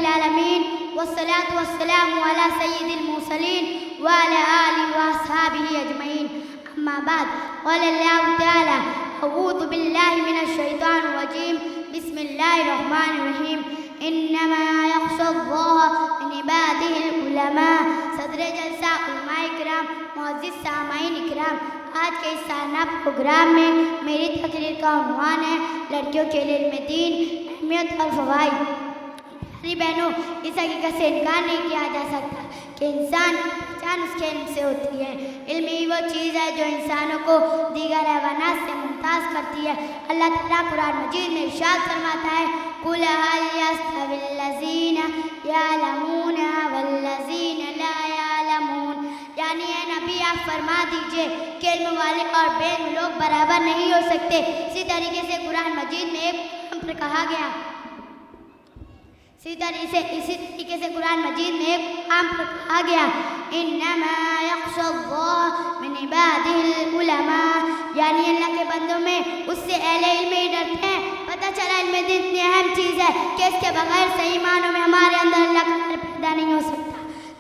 रब्बिल आलमीन वस्सलातु वस्सलामु अला सय्यिदिल मुरसलीन व अला आलिहि व अस्हाबिहि अजमईन। अम्मा बाद, क़ाल अल्लाहु तआला अऊज़ु बिल्लाहि मिनश शैतानिर रजीम, बिस्मिल्लाहिर रहमानिर रहीम। इन्नमा यख्शल्लाह मिन इबादिहिल उलमा। सदर जलसा उलमाए किराम, मुअज़्ज़िज़ सामाईन इकराम, आज के इस सालाना प्रोग्राम में मेरी तकरीर का उन्वान है लड़कियों के लिए इल्म दीन, अहमियत और फ़वाइद। प्यारी बहनों, इस हकीकत से इनकार नहीं किया जा सकता कि इंसान की पहचान उसके इल्म से होती है। इल्म ही वो चीज़ है जो इंसानों को दीगर हैवानात से मुमताज़ करती है। अल्लाह ताला कुरान मजीद में इरशाद फरमाता है, कुल हल यस्तविल्लज़ीना यअलमूना वल्लज़ीना ला यअलमून। यानी है नबी, आप फरमा दीजिए कि इल्म वाले और बेइल्म लोग बराबर नहीं हो सकते। इसी तरीके से कुरान मजीद में एक पर कहा गया, इसी तरीके से कुरान मजीद में एक आम पर कहा गया, इन्नमा यख्शल्लाह मिन इबादिहिल उलमा। यानी अल्लाह के बंदों में उससे अहले इल्म ही डरते हैं। पता चला इल्म दीन इतनी अहम चीज़ है कि इसके बगैर सही मानों में हमारे अंदर अल्लाह का डर पैदा नहीं हो सकता।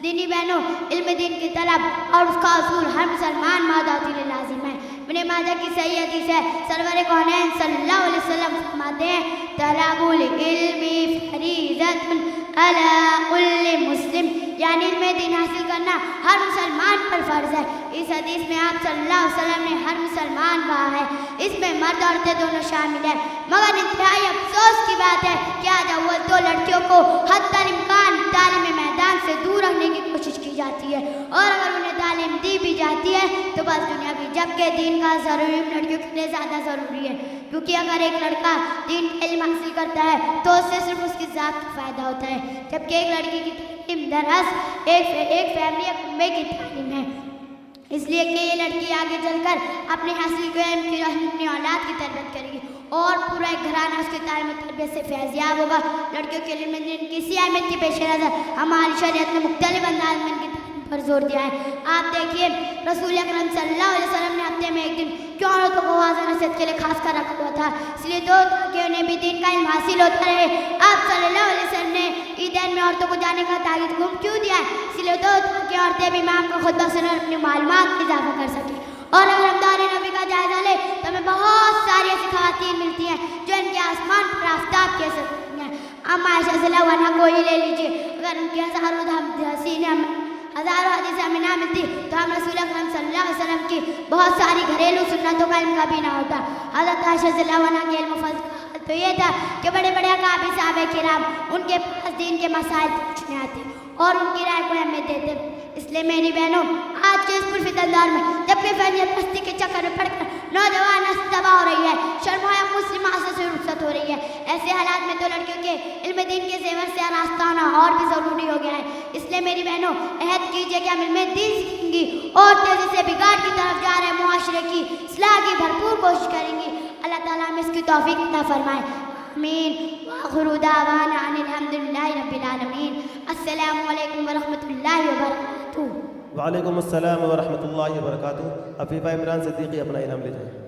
दीनी बहनों, इल्म दीन की तलब और उसका असूल हर मुसलमान मादाती लिए लाजिम है। इब्ने माजा की सही हदीस है, सरवर कौनैन सल्लल्लाहु अलैहि वसल्लम फरमाते हैं, तलबुल इल्मी फरीज़तुन अला कुल्लि मुस्लिम। यानी इल्म दीन हासिल करना हर मुसलमान पर फ़र्ज़ है। इस हदीस में आप सल्लल्लाहु अलैहि वसल्लम ने हर मुसलमान कहा है, इसमें मर्द औरतें दोनों शामिल हैं। मगर इंतहाई अफसोस की बात है कि आज अव्वल तो लड़कियों को हद्दल इम्कान तालीम मैदान से दूर रखने की कोशिश की जाती है, और अगर उन्हें तालीम दी भी जाती है तो बस दुनियावी, जबकि दीन का ज़रूरी लड़कियों के लिए ज़्यादा ज़रूरी है। क्योंकि अगर एक लड़का दीन का इल्म हासिल करता है तो उससे सिर्फ उसकी ज़ात का फ़ायदा होता है, जबकि एक लड़की की तालीम दरअसल एक फैमिली या कुंबे की तालीम है। इसलिए कि ये लड़की आगे चलकर अपने हासिल के इल्म की अपनी औलाद की तरबियत करेगी और पूरा एक घराना उसकी तालीम तरबियत से फैज़याब होगा। लड़कियों के इल्म दीन की इसी अहमियत के पेश नज़र हमारी शरीयत ने मुख्तलिफ अंदाज में इनकी पर जोर दिया है। आप देखिए, रसूल अकरम सल्लल्लाहु अलैहि वसल्लम ने हफ्ते में एक दिन क्यों औरतों को वाज़ नसीहत के लिए खास कर रखा हुआ था, इसलिए तो ताकि उन्हें भी दीन का इल्म हासिल होता रहे। आप सल्लल्लाहु अलैहि वसल्लम ने ईदैन में औरतों को जाने का ताकीद क्यों दिया है, इसलिए तो ताकि औरतें भी इमाम का खुतबा सुनकर अपनी मालूमात में इजाफा कर सकें। और अगर हम दौरे नबी का जायज़ा ले तो हमें बहुत सारी ऐसी ख़वातीन मिलती हैं जो इनके आसमान पर आफ्ताब के असर करती हैं। अम्मा आयशा रज़ियल्लाहु अन्हा को ही ले लीजिए, अगर उनकी हज़ारों हदीसें हमें ना मिलती तो हम रसूल अकरम सल्लल्लाहु अलैहि वसल्लम की बहुत सारी घरेलू सुन्नतों का इल्म कभी ना होता। हज़रत आयशा रज़ियल्लाहु अन्हा के इल्म फज़ल का तो ये था कि बड़े बड़े अकाबी साहबे किराम उनके पास दीन के मसाइल पूछने आते और उनकी राय को अहमियत देते। इसलिए मेरी बहनों, आज के इस पुरफितन दौर में जबकि फैज़ियत पस्ती के चक्कर में पड़कर नौजवान तबाह हो रही है, शर्माया मुस्लिमा से रुखसत हो रही है, ऐसे हालात में तो लड़कियों के इल्म दीन के ज़ेवर से रास्ता होना और भी ज़रूरी हो गया है। इसलिए मेरी बहनों, अहद कीजिए कि हम इल्म दीन सीखेंगी और तेज़ी से बिगाड़ की तरफ जा रहे मुआशरे की इस्लाह की भरपूर कोशिश करेंगी। अल्लाह ताला हमें इसकी तौफीक अता फरमाए। आमीन। व आखिरु दावाना अनिल हम्दुलिल्लाहि रब्बिल आलमीन। अस्सलामु अलैकुम व रहमतुल्लाहि व बरकातुहू। वालेकुम अस्सलाम व रहमतुल्लाहि व बरकातुहू। अफ़ीफ़ा इमरान सिद्दीकी अपना इनाम ले जाएं।